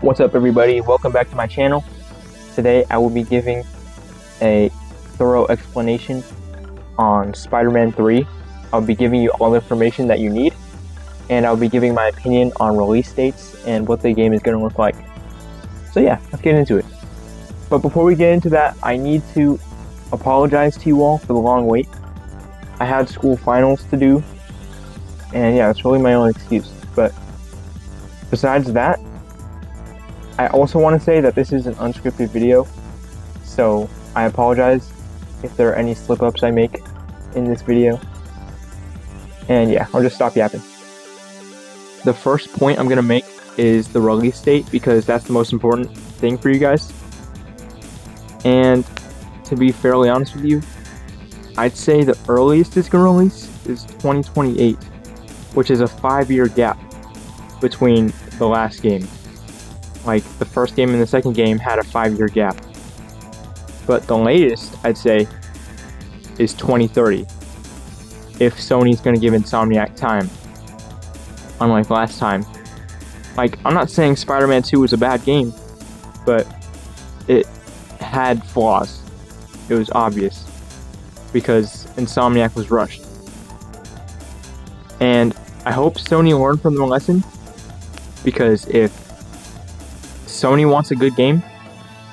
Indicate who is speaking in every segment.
Speaker 1: What's up, everybody? Welcome back to my channel. Today I will be giving a thorough explanation on Spider-Man 3. I'll be giving you all the information that you need, and I'll be giving my opinion on release dates and what the game is going to look like. So yeah, let's get into it. But before we get into that, I need to apologize to you all for the long wait. I had school finals to do, and yeah, it's really my own excuse. But besides that, I also want to say that this is an unscripted video, so I apologize if there are any slip-ups I make in this video. And yeah, I'll just stop yapping. The first point I'm going to make is the release date, because that's the most important thing for you guys. And to be fairly honest with you, I'd say the earliest it's going to release is 2028, which is a 5-year gap between the last game. Like, the first game and the second game had a 5-year gap. But the latest, I'd say, is 2030. If Sony's going to give Insomniac time. Unlike last time. Like, I'm not saying Spider-Man 2 was a bad game, but it had flaws. It was obvious. Because Insomniac was rushed. And I hope Sony learned from the lesson. Because if Sony wants a good game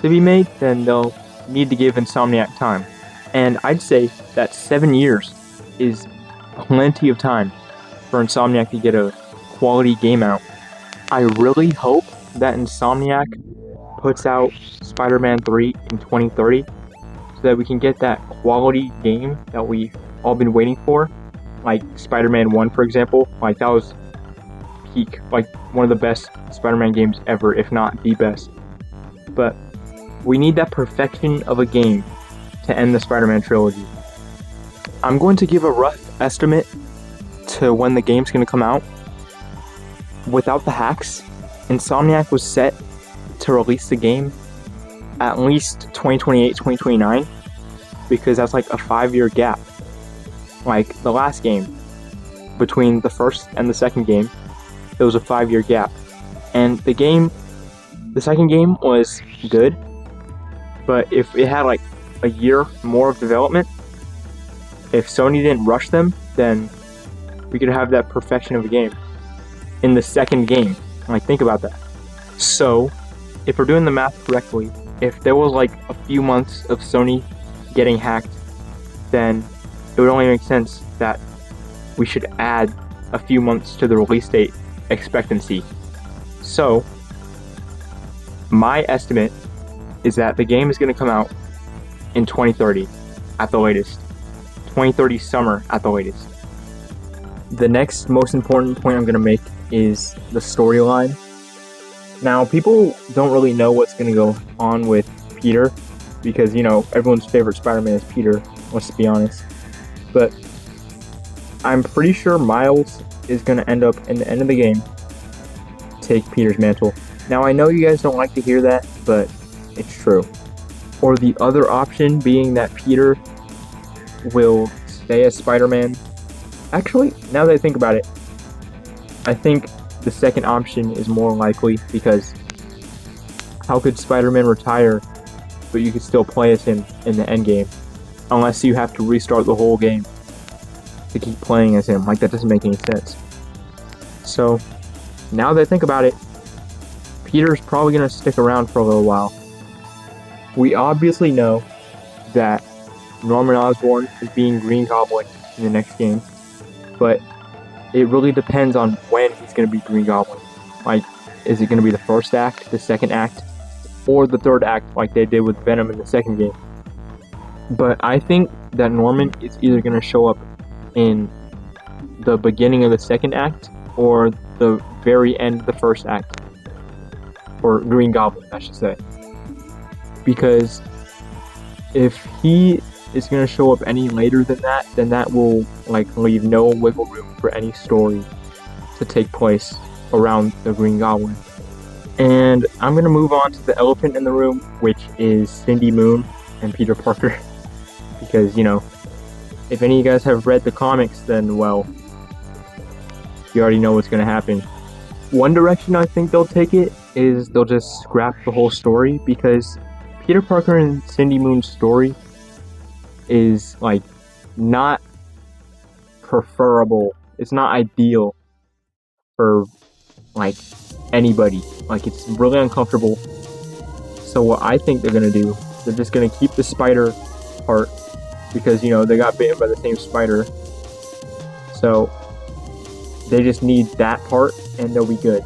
Speaker 1: to be made, then they'll need to give Insomniac time. And I'd say that 7 years is plenty of time for Insomniac to get a quality game out. I really hope that Insomniac puts out Spider-Man 3 in 2030 so that we can get that quality game that we've all been waiting for. Like Spider-Man 1, for example. Like, that was peak, like one of the best Spider-Man games ever, if not the best. But we need that perfection of a game to end the Spider-Man trilogy. I'm going to give a rough estimate to when the game's going to come out. Without the hacks, Insomniac was set to release the game at least 2028, 2029, because that's like a 5-year gap. Like the last game, between the first and the second game, there was a 5-year gap. And the second game was good, but if it had like a year more of development, if Sony didn't rush them, then we could have that perfection of a game in the second game. Like, think about that. So, if we're doing the math correctly, if there was like a few months of Sony getting hacked, then it would only make sense that we should add a few months to the release date expectancy. So, my estimate is that the game is going to come out in 2030 at the latest. 2030 summer at the latest. The next most important point I'm going to make is the storyline. Now, people don't really know what's going to go on with Peter, because, you know, everyone's favorite Spider-Man is Peter, let's be honest. But I'm pretty sure Miles is going to end up in the end of the game take Peter's mantle. Now, I know you guys don't like to hear that, but it's true. Or the other option being that Peter will stay as Spider-Man. Actually, now that I think about it, I think the second option is more likely, because how could Spider-Man retire but you could still play as him in the end game? Unless you have to restart the whole game to keep playing as him. Like, that doesn't make any sense. So, now that I think about it, Peter's probably going to stick around for a little while. We obviously know that Norman Osborn is being Green Goblin in the next game, but it really depends on when he's going to be Green Goblin. Like, is it going to be the first act, the second act, or the third act like they did with Venom in the second game? But I think that Norman is either going to show up in the beginning of the second act or the very end of the first act. Or Green Goblin, I should say. Because if he is going to show up any later than that, then that will like leave no wiggle room for any story to take place around the Green Goblin. And I'm going to move on to the elephant in the room, which is Cindy Moon and Peter Parker. Because, you know, if any of you guys have read the comics, then, well, you already know what's going to happen. One direction I think they'll take it is they'll just scrap the whole story, because Peter Parker and Cindy Moon's story is like not preferable. It's not ideal for like anybody. Like, it's really uncomfortable. So what I think they're gonna do, they're just gonna keep the spider part, because they got bitten by the same spider. So they just need that part and they'll be good.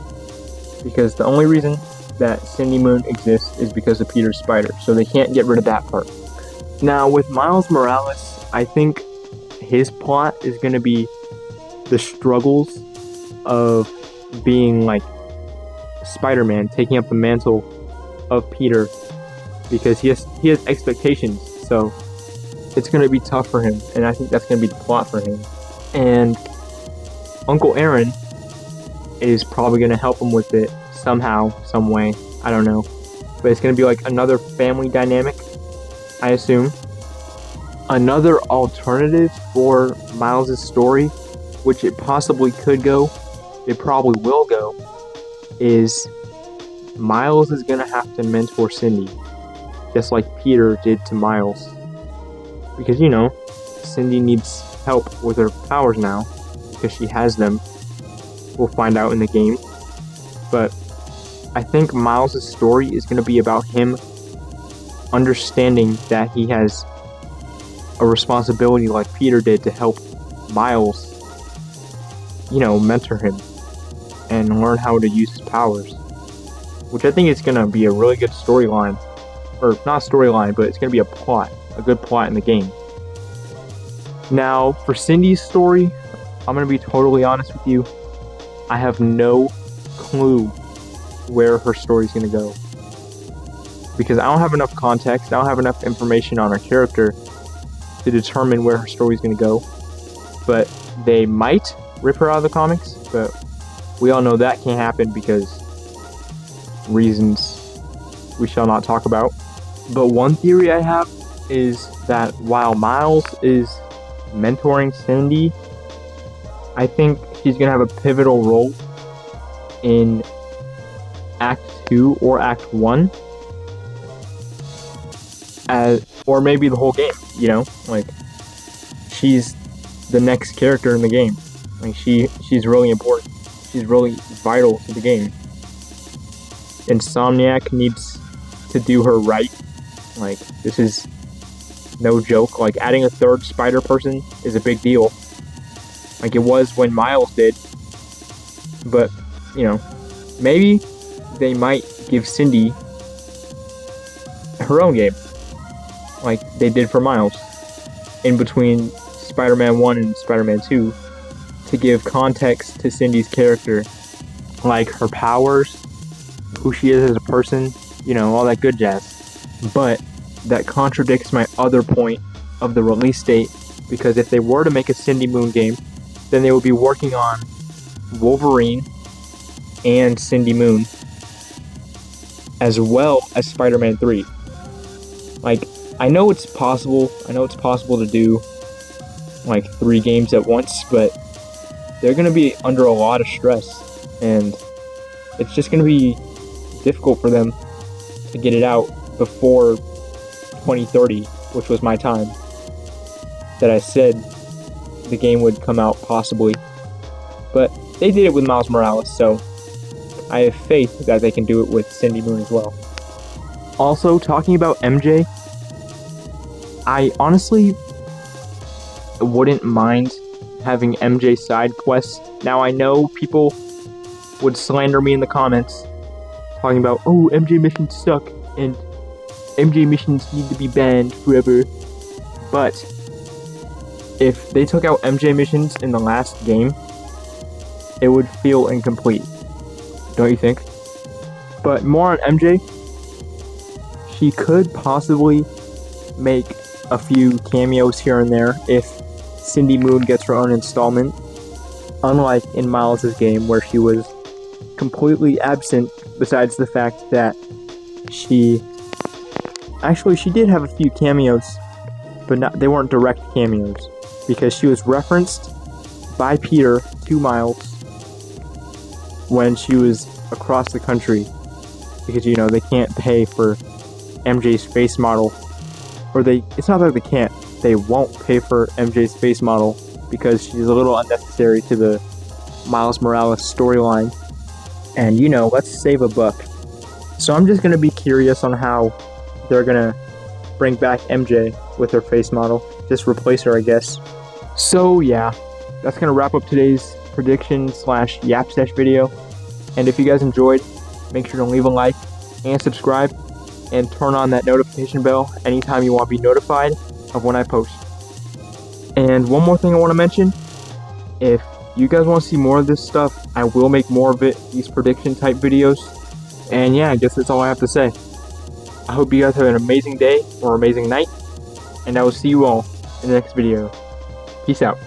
Speaker 1: Because the only reason that Cindy Moon exists is because of Peter's spider. So they can't get rid of that part. Now with Miles Morales, I think his plot is going to be the struggles of being like Spider-Man, taking up the mantle of Peter, because he has expectations. So it's going to be tough for him, and I think that's going to be the plot for him. And Uncle Aaron is probably going to help him with it somehow, some way. I don't know. But it's going to be like another family dynamic, I assume. Another alternative for Miles' story, which it possibly could go, it probably will go, is Miles is going to have to mentor Cindy, just like Peter did to Miles. Because, Cindy needs help with her powers now, because she has them. We'll find out in the game. But I think Miles' story is going to be about him understanding that he has a responsibility like Peter did to help Miles, mentor him and learn how to use his powers. Which I think is going to be a really good storyline. Or not storyline, but it's going to be a good plot in the game. Now, for Cindy's story, I'm going to be totally honest with you. I have no clue where her story's going to go. Because I don't have enough context, I don't have enough information on her character to determine where her story's going to go. But they might rip her out of the comics, but we all know that can't happen because reasons we shall not talk about. But one theory I have is that while Miles is mentoring Cindy, I think he's going to have a pivotal role in Act 2 or Act 1. Or maybe the whole game, Like, she's the next character in the game. Like, she's really important. She's really vital to the game. Insomniac needs to do her right. Like, this is no joke. Like, adding a third spider person is a big deal. Like it was when Miles did. But, maybe they might give Cindy her own game. Like they did for Miles. In between Spider-Man 1 and Spider-Man 2. To give context to Cindy's character. Like her powers, who she is as a person, all that good jazz. But that contradicts my other point of the release date, because if they were to make a Cindy Moon game, then they would be working on Wolverine and Cindy Moon, as well as Spider-Man 3. Like, I know it's possible to do like 3 games at once, but they're going to be under a lot of stress, and it's just going to be difficult for them to get it out before 2030, which was my time that I said the game would come out possibly. But they did it with Miles Morales, so I have faith that they can do it with Cindy Moon as well. Also, talking about MJ, I honestly wouldn't mind having MJ side quests. Now, I know people would slander me in the comments, talking about, oh, MJ missions suck, and MJ missions need to be banned forever. But if they took out MJ missions in the last game, it would feel incomplete. Don't you think? But more on MJ, she could possibly make a few cameos here and there if Cindy Moon gets her own installment, unlike in Miles' game where she was completely absent, besides the fact that she did have a few cameos, but they weren't direct cameos, because she was referenced by Peter to Miles when she was across the country because you know they can't pay for MJ's face model, or it's not that they can't, they won't pay for MJ's face model because she's a little unnecessary to the Miles Morales storyline. And you know, let's save a buck. So I'm just gonna be curious on how they're gonna bring back MJ with her face model. Just replace her, I guess. So yeah, that's gonna wrap up today's prediction/yap sesh video. And if you guys enjoyed, make sure to leave a like and subscribe and turn on that notification bell anytime you want to be notified of when I post. And one more thing I want to mention, if you guys want to see more of this stuff, I will make more of it, these prediction type videos. And yeah, I guess that's all I have to say. I hope you guys have an amazing day or amazing night, and I will see you all in the next video. Peace out.